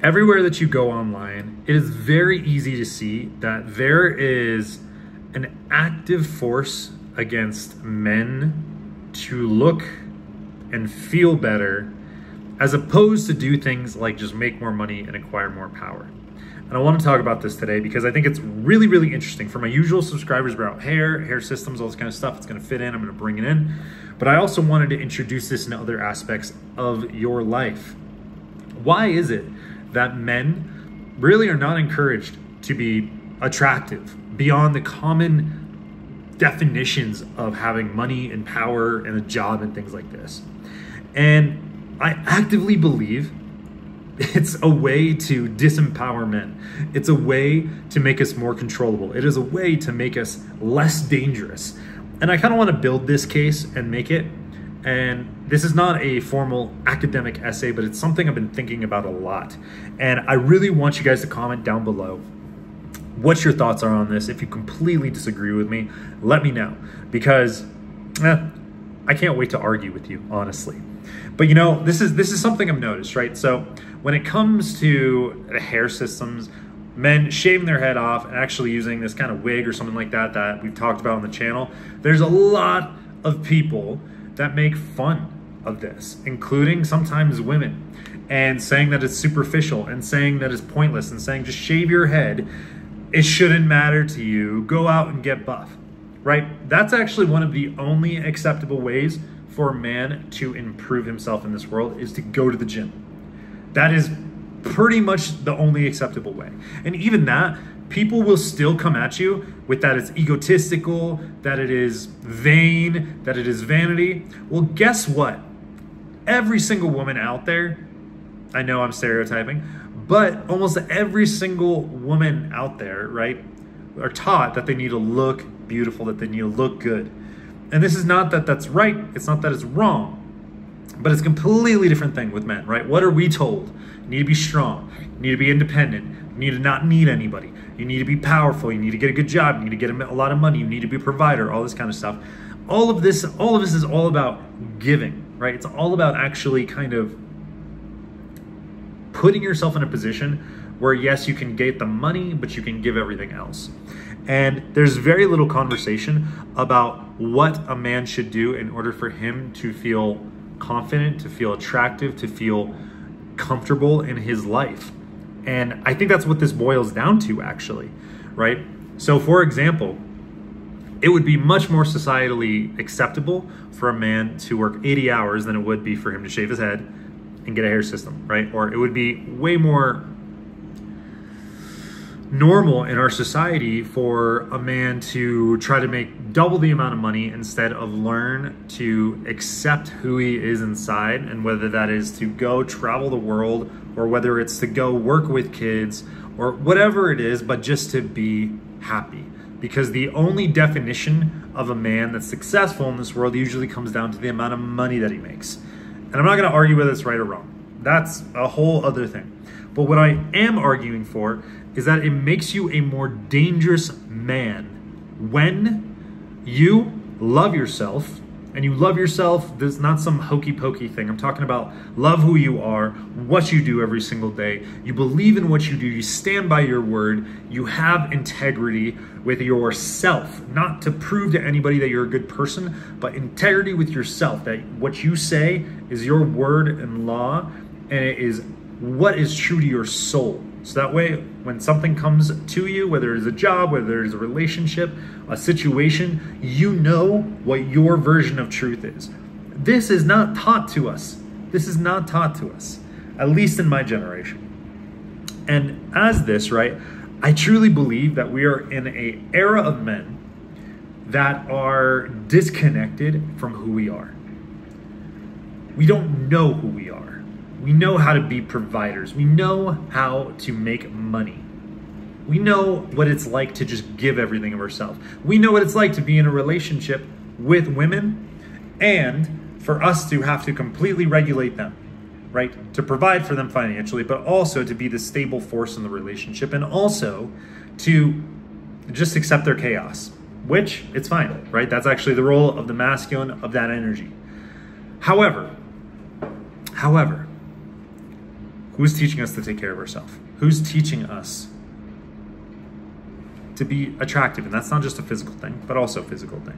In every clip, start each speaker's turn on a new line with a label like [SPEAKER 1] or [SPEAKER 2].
[SPEAKER 1] Everywhere that you go online, it is very easy to see that there is an active force against men to look and feel better, as opposed to do things like just make more money and acquire more power. And I want to talk about this today because I think it's really, really interesting. For my usual subscribers about hair systems, all this kind of stuff, it's going to fit in, I'm going to bring it in. But I also wanted to introduce this into other aspects of your life. Why is it that men really are not encouraged to be attractive beyond the common definitions of having money and power and a job and things like this? And I actively believe it's a way to disempower men. It's a way to make us more controllable. It is a way to make us less dangerous. And I kind of want to build this case and make it. And this is not a formal academic essay, but it's something I've been thinking about a lot. And I really want you guys to comment down below what your thoughts are on this. If you completely disagree with me, let me know, because I can't wait to argue with you, honestly. But you know, this is something I've noticed, right? So when it comes to hair systems, men shaving their head off and actually using this kind of wig or something like that that we've talked about on the channel, there's a lot of people that make fun of this, including sometimes women, and saying that it's superficial and saying that it's pointless and saying just shave your head, it shouldn't matter to you, go out and get buff, right? That's actually one of the only acceptable ways for a man to improve himself in this world, is to go to the gym. That is pretty much the only acceptable way. And even that, people will still come at you with that it's egotistical, that it is vain, that it is vanity. Well, guess what? Every single woman out there, I know I'm stereotyping, but almost every single woman out there, right, are taught that they need to look beautiful, that they need to look good. And this is not that that's right, it's not that it's wrong, but it's a completely different thing with men, right? What are we told? You need to be strong, you need to be independent, you need to not need anybody, you need to be powerful, you need to get a good job, you need to get a lot of money, you need to be a provider, all this kind of stuff. All of this is all about giving, right? It's all about actually kind of putting yourself in a position where, yes, you can get the money, but you can give everything else. And there's very little conversation about what a man should do in order for him to feel confident, to feel attractive, to feel comfortable in his life. And I think that's what this boils down to, actually, right? So for example, it would be much more societally acceptable for a man to work 80 hours than it would be for him to shave his head and get a hair system, right? Or it would be way more normal in our society for a man to try to make double the amount of money instead of learn to accept who he is inside, and whether that is to go travel the world or whether it's to go work with kids or whatever it is, but just to be happy. Because the only definition of a man that's successful in this world usually comes down to the amount of money that he makes. And I'm not going to argue whether it's right or wrong. That's a whole other thing. But what I am arguing for is that it makes you a more dangerous man when you love yourself. And you love yourself, this is not some hokey pokey thing. I'm talking about love who you are, what you do every single day. You believe in what you do, you stand by your word, you have integrity with yourself. Not to prove to anybody that you're a good person, but integrity with yourself, that what you say is your word and law, and it is what is true to your soul. So that way, when something comes to you, whether it's a job, whether it's a relationship, a situation, you know what your version of truth is. This is not taught to us. This is not taught to us, at least in my generation. And as this, right, I truly believe that we are in an era of men that are disconnected from who we are. We don't know who we are. We know how to be providers. We know how to make money. We know what it's like to just give everything of ourselves. We know what it's like to be in a relationship with women and for us to have to completely regulate them, right? To provide for them financially, but also to be the stable force in the relationship, and also to just accept their chaos, which it's fine, right? That's actually the role of the masculine, of that energy. However, Who's teaching us to take care of ourselves? Who's teaching us to be attractive? And that's not just a physical thing, but also a physical thing.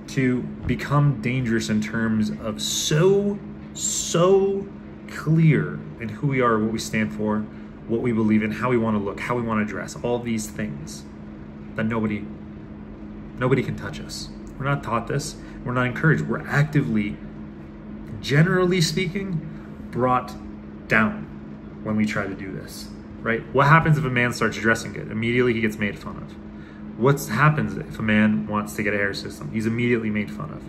[SPEAKER 1] To become dangerous in terms of so clear in who we are, what we stand for, what we believe in, how we want to look, how we want to dress, all these things that nobody can touch us. We're not taught this. We're not encouraged. We're actively, generally speaking, brought down when we try to do this, right? What happens if a man starts dressing good? Immediately he gets made fun of. What happens if a man wants to get a hair system? He's immediately made fun of.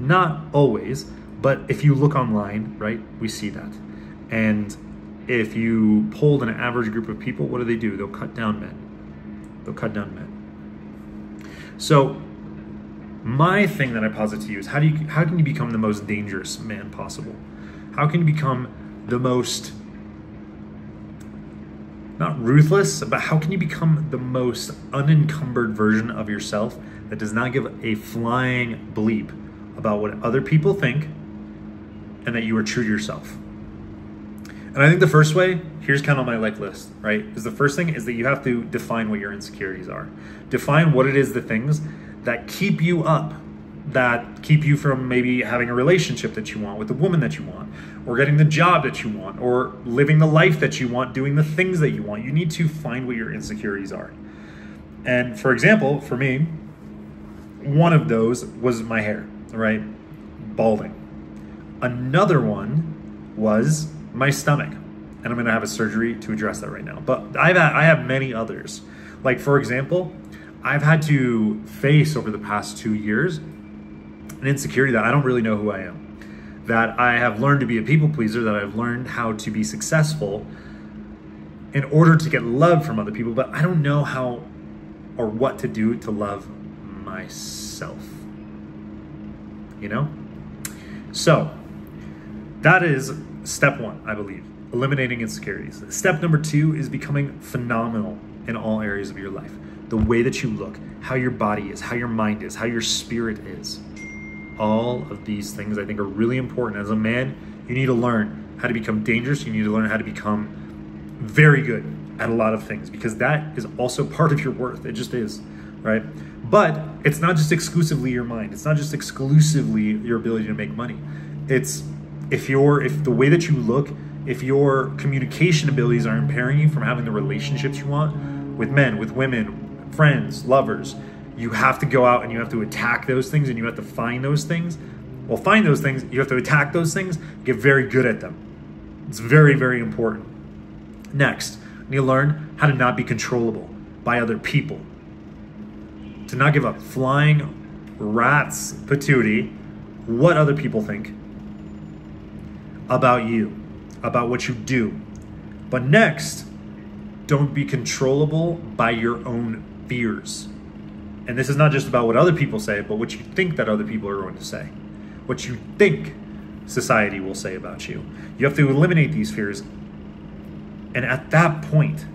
[SPEAKER 1] Not always, but if you look online, right, we see that. And if you polled an average group of people, what do? They'll cut down men. They'll cut down men. So my thing that I posit to you is how can you become the most dangerous man possible? How can you become the most, not ruthless, but how can you become the most unencumbered version of yourself that does not give a flying bleep about what other people think and that you are true to yourself? And I think the first way, here's kind of my like list, right? Is the first thing is that you have to define what your insecurities are. Define what it is, the things that keep you up, that keep you from maybe having a relationship that you want with the woman that you want, or getting the job that you want, or living the life that you want, doing the things that you want. You need to find what your insecurities are. And for example, for me, one of those was my hair, right? Balding. Another one was my stomach. And I'm gonna have a surgery to address that right now. But I have many others. Like for example, I've had to face over the past 2 years an insecurity that I don't really know who I am. That I have learned to be a people pleaser, that I've learned how to be successful in order to get love from other people, but I don't know how or what to do to love myself. You know? So that is step one, I believe, eliminating insecurities. Step number two is becoming phenomenal in all areas of your life. The way that you look, how your body is, how your mind is, how your spirit is. All of these things I think are really important. As a man, you need to learn how to become dangerous. You need to learn how to become very good at a lot of things, because that is also part of your worth. It just is, right? But it's not just exclusively your mind. It's not just exclusively your ability to make money. It's if the way that you look, if your communication abilities are impairing you from having the relationships you want with men, with women, friends, lovers, you have to go out and you have to attack those things, and you have to find those things. Well, find those things, you have to attack those things, get very good at them. It's very, very important. Next, you need to learn how to not be controllable by other people. To not give a flying rat's patootie what other people think about you, about what you do. But next, don't be controllable by your own fears. And this is not just about what other people say, but what you think that other people are going to say. What you think society will say about you. You have to eliminate these fears. And at that point,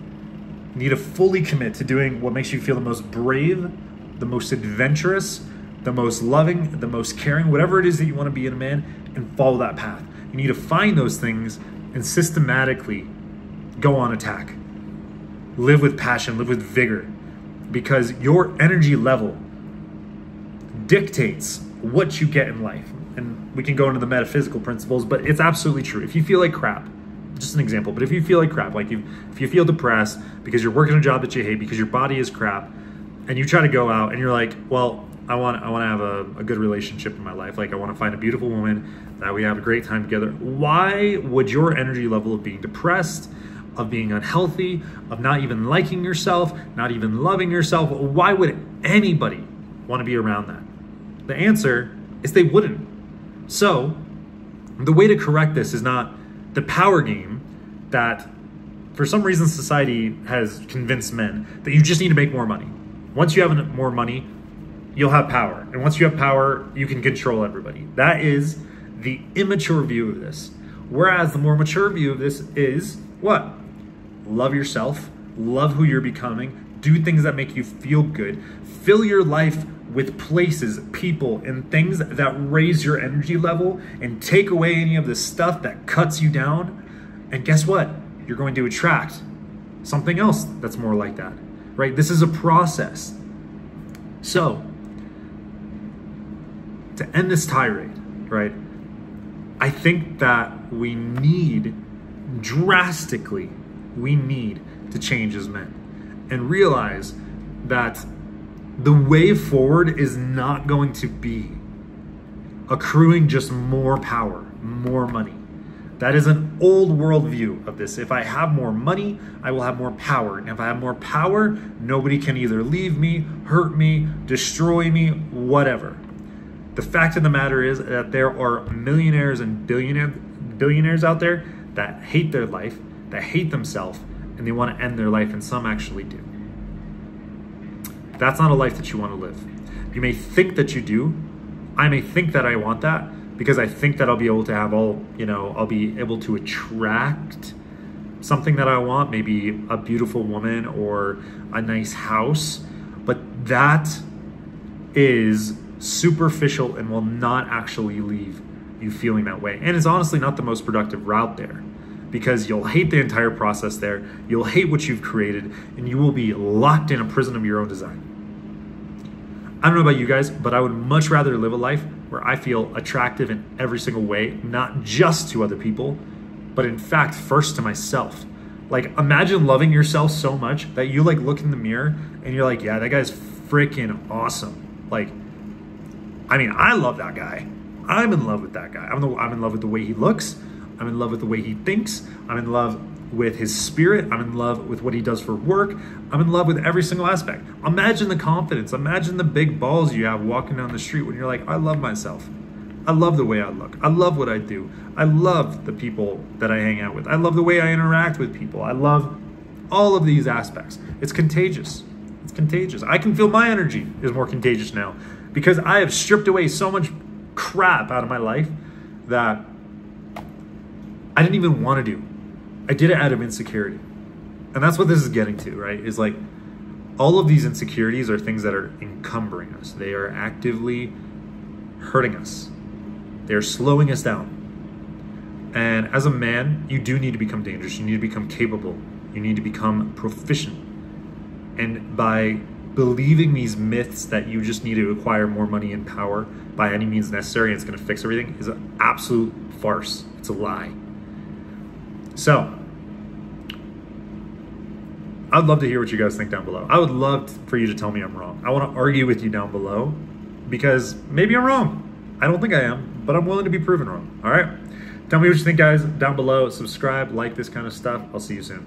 [SPEAKER 1] you need to fully commit to doing what makes you feel the most brave, the most adventurous, the most loving, the most caring, whatever it is that you want to be in a man, and follow that path. You need to find those things and systematically go on attack. Live with passion, live with vigor, because your energy level dictates what you get in life. And we can go into the metaphysical principles, but it's absolutely true. If you feel like crap, just an example, but if you feel like crap, like if you feel depressed because you're working a job that you hate, because your body is crap, and you try to go out and you're like, well, I want to have a good relationship in my life. Like I want to find a beautiful woman that we have a great time together. Why would your energy level of being depressed, of being unhealthy, of not even liking yourself, not even loving yourself, why would anybody want to be around that? The answer is they wouldn't. So the way to correct this is not the power game that for some reason society has convinced men that you just need to make more money. Once you have more money, you'll have power. And once you have power, you can control everybody. That is the immature view of this. Whereas the more mature view of this is what? Love yourself, love who you're becoming, do things that make you feel good, fill your life with places, people, and things that raise your energy level and take away any of the stuff that cuts you down. And guess what? You're going to attract something else that's more like that, right? This is a process. So, to end this tirade, right? I think that we need, drastically, we need to change as men and realize that the way forward is not going to be accruing just more power, more money. That is an old worldview of this. If I have more money, I will have more power. And if I have more power, nobody can either leave me, hurt me, destroy me, whatever. The fact of the matter is that there are millionaires and billionaires out there that hate their life, that hate themselves, and they want to end their life, and some actually do. That's not a life that you want to live. You may think that you do. I may think that I want that because I think that I'll be able to have I'll be able to attract something that I want, maybe a beautiful woman or a nice house, but that is superficial and will not actually leave you feeling that way. And it's honestly not the most productive route there, because you'll hate the entire process there, you'll hate what you've created, and you will be locked in a prison of your own design. I don't know about you guys, but I would much rather live a life where I feel attractive in every single way, not just to other people, but in fact, first to myself. Like, imagine loving yourself so much that you like look in the mirror and you're like, yeah, that guy's freaking awesome. Like, I mean, I love that guy. I'm in love with that guy. I'm in love with the way he looks. I'm in love with the way he thinks. I'm in love with his spirit. I'm in love with what he does for work. I'm in love with every single aspect. Imagine the confidence. Imagine the big balls you have walking down the street when you're like, I love myself. I love the way I look. I love what I do. I love the people that I hang out with. I love the way I interact with people. I love all of these aspects. It's contagious. It's contagious. I can feel my energy is more contagious now because I have stripped away so much crap out of my life that I didn't even want to do. I did it out of insecurity. And that's what this is getting to, right? Is like all of these insecurities are things that are encumbering us. They are actively hurting us. They're slowing us down. And as a man, you do need to become dangerous. You need to become capable. You need to become proficient. And by believing these myths that you just need to acquire more money and power by any means necessary and it's going to fix everything is an absolute farce. It's a lie. So, I'd love to hear what you guys think down below. I would love for you to tell me I'm wrong. I want to argue with you down below because maybe I'm wrong. I don't think I am, but I'm willing to be proven wrong. All right? Tell me what you think, guys, down below. Subscribe, like this kind of stuff. I'll see you soon.